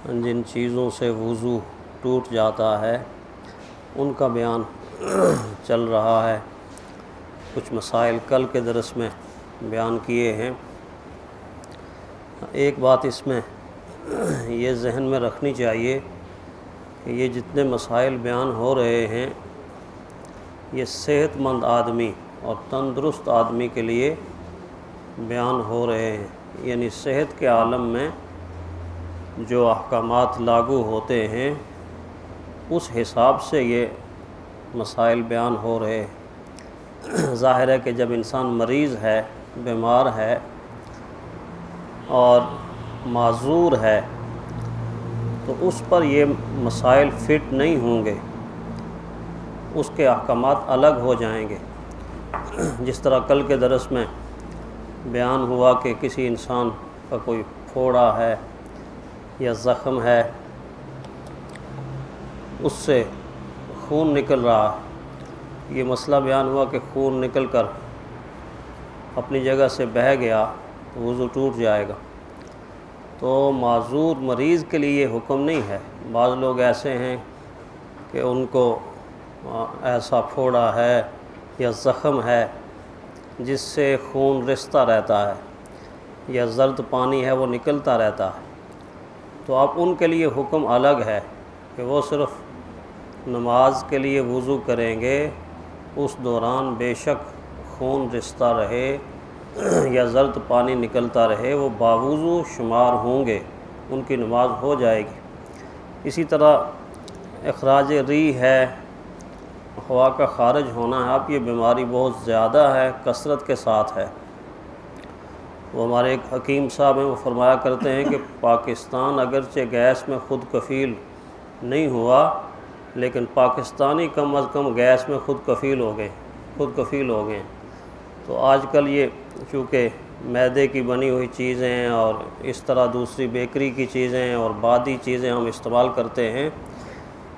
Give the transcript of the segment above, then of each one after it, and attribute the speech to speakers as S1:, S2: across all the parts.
S1: جن چیزوں سے وضو ٹوٹ جاتا ہے ان کا بیان چل رہا ہے۔ کچھ مسائل کل کے درس میں بیان کیے ہیں۔ ایک بات اس میں یہ ذہن میں رکھنی چاہیے کہ یہ جتنے مسائل بیان ہو رہے ہیں یہ صحت مند آدمی اور تندرست آدمی کے لیے بیان ہو رہے ہیں، یعنی صحت کے عالم میں جو احکامات لاگو ہوتے ہیں اس حساب سے یہ مسائل بیان ہو رہے ہیں۔ ظاہر ہے کہ جب انسان مریض ہے، بیمار ہے اور معذور ہے تو اس پر یہ مسائل فٹ نہیں ہوں گے، اس کے احکامات الگ ہو جائیں گے۔ جس طرح کل کے درس میں بیان ہوا کہ کسی انسان کا کوئی پھوڑا ہے یا زخم ہے، اس سے خون نکل رہا ہے، یہ مسئلہ بیان ہوا کہ خون نکل کر اپنی جگہ سے بہہ گیا تو وضو ٹوٹ جائے گا۔ تو معذور مریض کے لیے یہ حکم نہیں ہے۔ بعض لوگ ایسے ہیں کہ ان کو ایسا پھوڑا ہے یا زخم ہے جس سے خون رستا رہتا ہے یا زرد پانی ہے وہ نکلتا رہتا ہے، تو اب ان کے لیے حکم الگ ہے کہ وہ صرف نماز کے لیے وضو کریں گے، اس دوران بے شک خون رستا رہے یا زرد پانی نکلتا رہے وہ باوضو شمار ہوں گے، ان کی نماز ہو جائے گی۔ اسی طرح اخراج ریح ہے، ہوا کا خارج ہونا ہے، اب یہ بیماری بہت زیادہ ہے، کثرت کے ساتھ ہے۔ وہ ہمارے ایک حکیم صاحب ہیں، وہ فرمایا کرتے ہیں کہ پاکستان اگرچہ گیس میں خود کفیل نہیں ہوا لیکن پاکستانی کم از کم گیس میں خود کفیل ہو گئے۔ تو آج کل یہ چونکہ میدے کی بنی ہوئی چیزیں اور اس طرح دوسری بیکری کی چیزیں اور بادی چیزیں ہم استعمال کرتے ہیں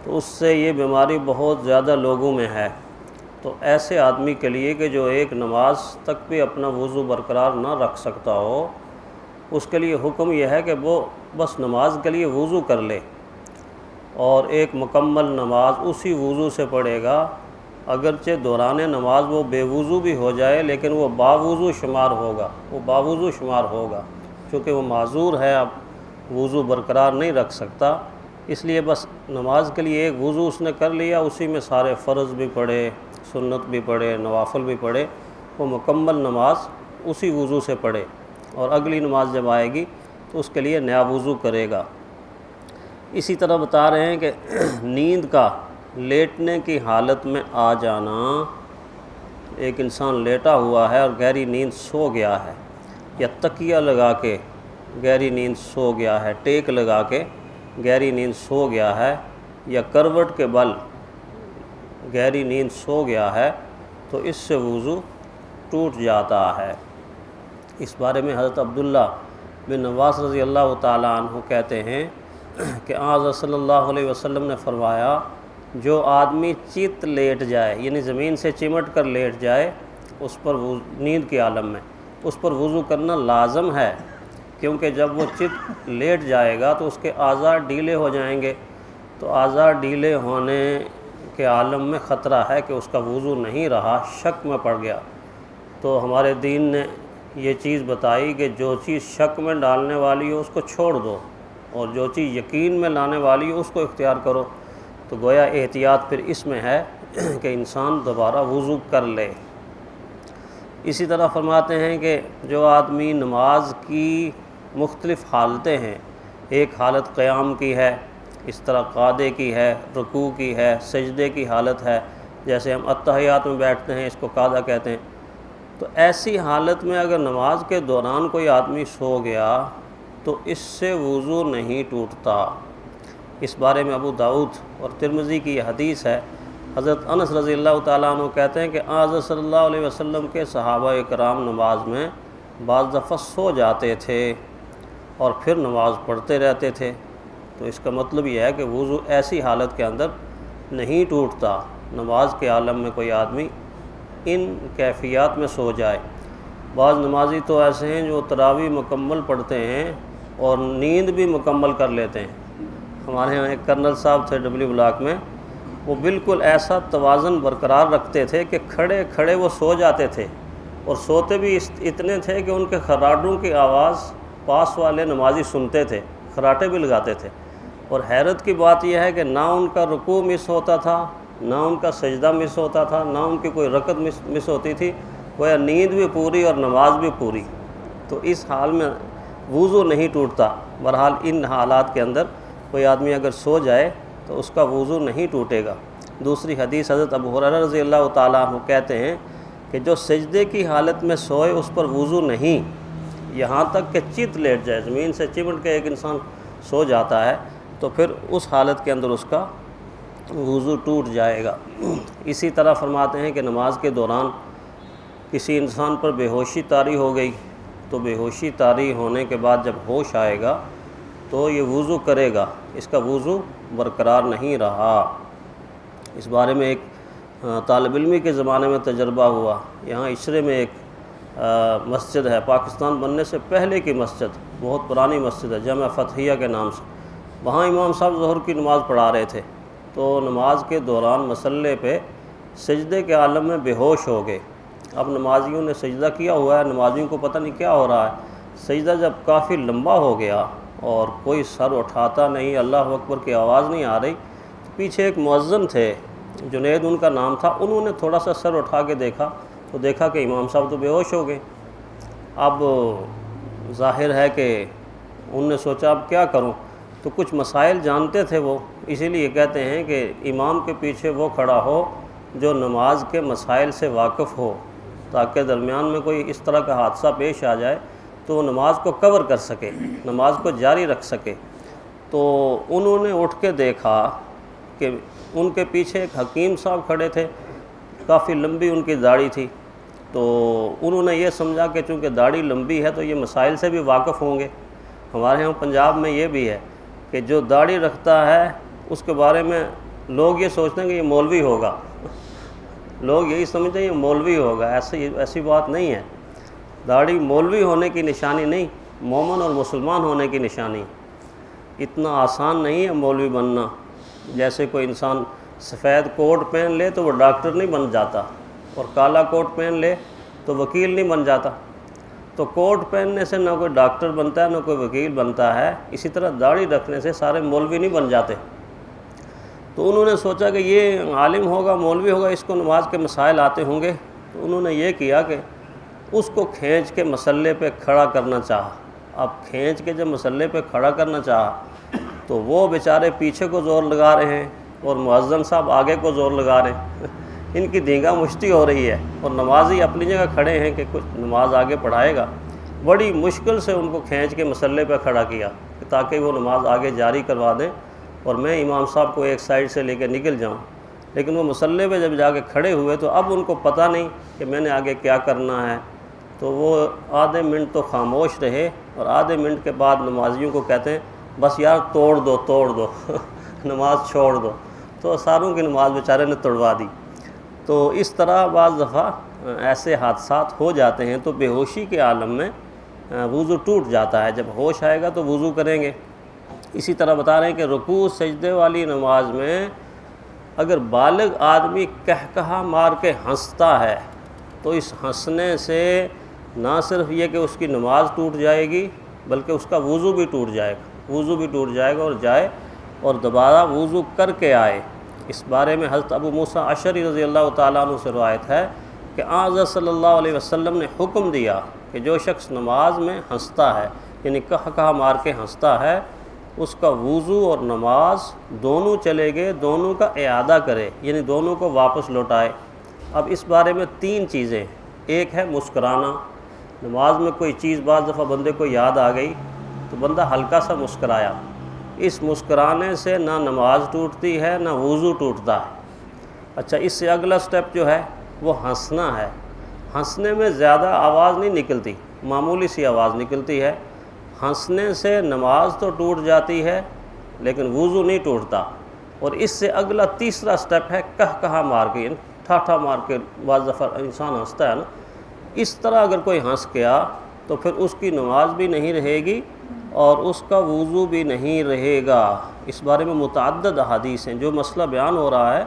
S1: تو اس سے یہ بیماری بہت زیادہ لوگوں میں ہے۔ تو ایسے آدمی کے لیے کہ جو ایک نماز تک بھی اپنا وضو برقرار نہ رکھ سکتا ہو، اس کے لیے حکم یہ ہے کہ وہ بس نماز کے لیے وضو کر لے اور ایک مکمل نماز اسی وضو سے پڑھے گا، اگرچہ دوران نماز وہ بے وضو بھی ہو جائے لیکن وہ باوضو شمار ہوگا، چونکہ وہ معذور ہے، اب وضو برقرار نہیں رکھ سکتا، اس لیے بس نماز کے لیے ایک وضو اس نے کر لیا، اسی میں سارے فرض بھی پڑھے، سنت بھی پڑھے، نوافل بھی پڑھے، وہ مکمل نماز اسی وضو سے پڑھے اور اگلی نماز جب آئے گی تو اس کے لیے نیا وضو کرے گا۔ اسی طرح بتا رہے ہیں کہ نیند کا لیٹنے کی حالت میں آ جانا، ایک انسان لیٹا ہوا ہے اور گہری نیند سو گیا ہے، یا تکیہ لگا کے گہری نیند سو گیا ہے، ٹیک لگا کے گہری نیند سو گیا ہے، یا کروٹ کے بل گہری نیند سو گیا ہے تو اس سے وضو ٹوٹ جاتا ہے۔ اس بارے میں حضرت عبداللہ بن عباس رضی اللہ تعالیٰ عنہ کہتے ہیں کہ آن صلی اللہ علیہ وسلم نے فرمایا، جو آدمی چت لیٹ جائے یعنی زمین سے چمٹ کر لیٹ جائے اس پر نیند کے عالم میں اس پر وضو کرنا لازم ہے، کیونکہ جب وہ چت لیٹ جائے گا تو اس کے اعضاء ڈھیلے ہو جائیں گے، تو اعضاء ڈھیلے ہونے کے عالم میں خطرہ ہے کہ اس کا وضو نہیں رہا، شک میں پڑ گیا۔ تو ہمارے دین نے یہ چیز بتائی کہ جو چیز شک میں ڈالنے والی ہو اس کو چھوڑ دو اور جو چیز یقین میں لانے والی ہو اس کو اختیار کرو۔ تو گویا احتیاط پھر اس میں ہے کہ انسان دوبارہ وضو کر لے۔ اسی طرح فرماتے ہیں کہ جو آدمی نماز کی مختلف حالتیں ہیں، ایک حالت قیام کی ہے، اس طرح قعدے کی ہے، رکوع کی ہے، سجدے کی حالت ہے، جیسے ہم اتحیات میں بیٹھتے ہیں اس کو قعدہ کہتے ہیں، تو ایسی حالت میں اگر نماز کے دوران کوئی آدمی سو گیا تو اس سے وضو نہیں ٹوٹتا۔ اس بارے میں ابو داؤد اور ترمذی کی یہ حدیث ہے۔ حضرت انس رضی اللہ تعالیٰ عنہ کہتے ہیں کہ حضرت صلی اللہ علیہ وسلم کے صحابہ کرام نماز میں بعض دفعہ سو جاتے تھے اور پھر نماز پڑھتے رہتے تھے، تو اس کا مطلب یہ ہے کہ وضو ایسی حالت کے اندر نہیں ٹوٹتا۔ نماز کے عالم میں کوئی آدمی ان کیفیات میں سو جائے۔ بعض نمازی تو ایسے ہیں جو تراویح مکمل پڑھتے ہیں اور نیند بھی مکمل کر لیتے ہیں، ہمارے یہاں ایک کرنل صاحب تھے ڈبلیو بلاک میں، وہ بالکل ایسا توازن برقرار رکھتے تھے کہ کھڑے کھڑے وہ سو جاتے تھے، اور سوتے بھی اتنے تھے کہ ان کے خراٹوں کی آواز پاس والے نمازی سنتے تھے، خراٹے بھی لگاتے تھے۔ اور حیرت کی بات یہ ہے کہ نہ ان کا رکوع مس ہوتا تھا، نہ ان کا سجدہ مس ہوتا تھا، نہ ان کی کوئی رکعت مس ہوتی تھی، گویا نیند بھی پوری اور نماز بھی پوری۔ تو اس حال میں وضو نہیں ٹوٹتا۔ بہرحال ان حالات کے اندر کوئی آدمی اگر سو جائے تو اس کا وضو نہیں ٹوٹے گا۔ دوسری حدیث حضرت ابو ہریرہ رضی اللہ تعالیٰ عنہ کہتے ہیں کہ جو سجدے کی حالت میں سوئے اس پر وضو نہیں، یہاں تک کہ چت لیٹ جائے، زمین سے چمٹ کے ایک انسان سو جاتا ہے تو پھر اس حالت کے اندر اس کا وضو ٹوٹ جائے گا۔ اسی طرح فرماتے ہیں کہ نماز کے دوران کسی انسان پر بے ہوشی طاری ہو گئی تو بے ہوشی طاری ہونے کے بعد جب ہوش آئے گا تو یہ وضو کرے گا، اس کا وضو برقرار نہیں رہا۔ اس بارے میں ایک طالب علمی کے زمانے میں تجربہ ہوا۔ یہاں عشرے میں ایک مسجد ہے، پاکستان بننے سے پہلے کی مسجد، بہت پرانی مسجد ہے، جامعہ فتحیہ کے نام سے۔ وہاں امام صاحب ظہر کی نماز پڑھا رہے تھے تو نماز کے دوران مصلے پہ سجدے کے عالم میں بے ہوش ہو گئے۔ اب نمازیوں نے سجدہ کیا ہوا ہے، نمازیوں کو پتہ نہیں کیا ہو رہا ہے۔ سجدہ جب کافی لمبا ہو گیا اور کوئی سر اٹھاتا نہیں، اللہ اکبر کی آواز نہیں آ رہی، تو پیچھے ایک مؤذن تھے، جنید ان کا نام تھا، انہوں نے تھوڑا سا سر اٹھا کے دیکھا تو دیکھا کہ امام صاحب تو بے ہوش ہو گئے۔ اب ظاہر ہے کہ انہوں نے سوچا اب کیا کروں، تو کچھ مسائل جانتے تھے وہ، اسی لیے کہتے ہیں کہ امام کے پیچھے وہ کھڑا ہو جو نماز کے مسائل سے واقف ہو، تاکہ درمیان میں کوئی اس طرح کا حادثہ پیش آ جائے تو وہ نماز کو کور کر سکے، نماز کو جاری رکھ سکے۔ تو انہوں نے اٹھ کے دیکھا کہ ان کے پیچھے ایک حکیم صاحب کھڑے تھے، کافی لمبی ان کی داڑھی تھی، تو انہوں نے یہ سمجھا کہ چونکہ داڑھی لمبی ہے تو یہ مسائل سے بھی واقف ہوں گے۔ ہمارے ہاں پنجاب میں یہ بھی ہے کہ جو داڑھی رکھتا ہے اس کے بارے میں لوگ یہ سوچتے ہیں کہ یہ مولوی ہوگا، لوگ یہی سمجھتے ہیں یہ مولوی ہوگا، ایسی بات نہیں ہے۔ داڑھی مولوی ہونے کی نشانی نہیں، مومن اور مسلمان ہونے کی نشانی۔ اتنا آسان نہیں ہے مولوی بننا۔ جیسے کوئی انسان سفید کوٹ پہن لے تو وہ ڈاکٹر نہیں بن جاتا، اور کالا کوٹ پہن لے تو وکیل نہیں بن جاتا۔ تو کوٹ پہننے سے نہ کوئی ڈاکٹر بنتا ہے نہ کوئی وکیل بنتا ہے، اسی طرح داڑھی رکھنے سے سارے مولوی نہیں بن جاتے۔ تو انہوں نے سوچا کہ یہ عالم ہوگا، مولوی ہوگا، اس کو نماز کے مسائل آتے ہوں گے، تو انہوں نے یہ کیا کہ اس کو کھینچ کے مصلے پہ کھڑا کرنا چاہا۔ اب کھینچ کے جب مصلے پہ کھڑا کرنا چاہا تو وہ بیچارے پیچھے کو زور لگا رہے ہیں اور مؤذن صاحب آگے کو زور لگا رہے ہیں، ان کی دینگا مشتی ہو رہی ہے، اور نمازی اپنی جگہ کھڑے ہیں کہ کچھ نماز آگے پڑھائے گا۔ بڑی مشکل سے ان کو کھینچ کے مصلے پہ کھڑا کیا تاکہ وہ نماز آگے جاری کروا دیں اور میں امام صاحب کو ایک سائڈ سے لے کے نکل جاؤں۔ لیکن وہ مصلے پہ جب جا کے کھڑے ہوئے تو اب ان کو پتہ نہیں کہ میں نے آگے کیا کرنا ہے، تو وہ آدھے منٹ تو خاموش رہے، اور آدھے منٹ کے بعد نمازیوں کو کہتے ہیں بس یار توڑ دو نماز چھوڑ دو، تو ساروں کی نماز بیچارے نے توڑوا دی۔ تو اس طرح بعض دفعہ ایسے حادثات ہو جاتے ہیں، تو بے ہوشی کے عالم میں وضو ٹوٹ جاتا ہے۔ جب ہوش آئے گا تو وضو کریں گے۔ اسی طرح بتا رہے ہیں کہ رکوع سجدے والی نماز میں اگر بالغ آدمی کہکہا مار کے ہنستا ہے تو اس ہنسنے سے نہ صرف یہ کہ اس کی نماز ٹوٹ جائے گی بلکہ اس کا وضو بھی ٹوٹ جائے گا، اور جائے اور دوبارہ وضو کر کے آئے۔ اس بارے میں حضرت ابو موسیٰ اشعری رضی اللہ تعالیٰ عنہ سے روایت ہے کہ حضرت صلی اللہ علیہ وسلم نے حکم دیا کہ جو شخص نماز میں ہنستا ہے، یعنی کہا مار کے ہنستا ہے، اس کا وضو اور نماز دونوں چلے گئے، دونوں کا اعادہ کرے، یعنی دونوں کو واپس لوٹائے۔ اب اس بارے میں 3 چیزیں، ایک ہے مسکرانا۔ نماز میں کوئی چیز بعض دفعہ بندے کو یاد آ گئی تو بندہ ہلکا سا مسکرایا، اس مسکرانے سے نہ نماز ٹوٹتی ہے نہ وضو ٹوٹتا ہے۔ اچھا، اس سے اگلا سٹیپ جو ہے وہ ہنسنا ہے۔ ہنسنے میں زیادہ آواز نہیں نکلتی، معمولی سی آواز نکلتی ہے۔ ہنسنے سے نماز تو ٹوٹ جاتی ہے لیکن وضو نہیں ٹوٹتا۔ اور اس سے اگلا تیسرا سٹیپ ہے کہا مار کے، ٹھاٹھا مار کے بعض دفعہ انسان ہنستا ہے نا، اس طرح اگر کوئی ہنس گیا تو پھر اس کی نماز بھی نہیں رہے گی اور اس کا وضو بھی نہیں رہے گا۔ اس بارے میں متعدد احادیث ہیں۔ جو مسئلہ بیان ہو رہا ہے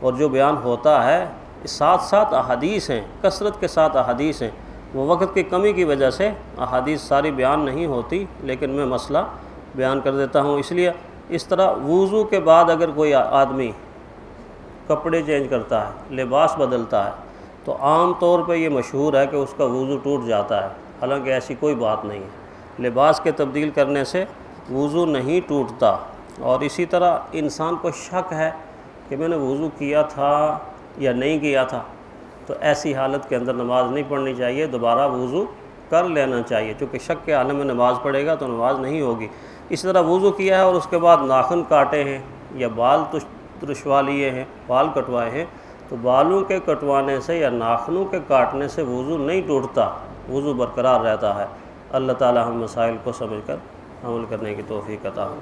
S1: اور جو بیان ہوتا ہے، ساتھ ساتھ احادیث ہیں، کثرت کے ساتھ احادیث ہیں۔ وہ وقت کی کمی کی وجہ سے احادیث ساری بیان نہیں ہوتی، لیکن میں مسئلہ بیان کر دیتا ہوں۔ اس لیے اس طرح وضو کے بعد اگر کوئی آدمی کپڑے چینج کرتا ہے، لباس بدلتا ہے، تو عام طور پہ یہ مشہور ہے کہ اس کا وضو ٹوٹ جاتا ہے، حالانکہ ایسی کوئی بات نہیں ہے۔ لباس کے تبدیل کرنے سے وضو نہیں ٹوٹتا۔ اور اسی طرح انسان کو شک ہے کہ میں نے وضو کیا تھا یا نہیں کیا تھا، تو ایسی حالت کے اندر نماز نہیں پڑھنی چاہیے، دوبارہ وضو کر لینا چاہیے، چونکہ شک کے عالم میں نماز پڑھے گا تو نماز نہیں ہوگی۔ اسی طرح وضو کیا ہے اور اس کے بعد ناخن کاٹے ہیں یا بال ترشوا لیے ہیں، بال کٹوائے ہیں، تو بالوں کے کٹوانے سے یا ناخنوں کے کاٹنے سے وضو نہیں ٹوٹتا، وضو برقرار رہتا ہے۔ اللہ تعالی ہم مسائل کو سمجھ کر عمل کرنے کی توفیق عطا ہو۔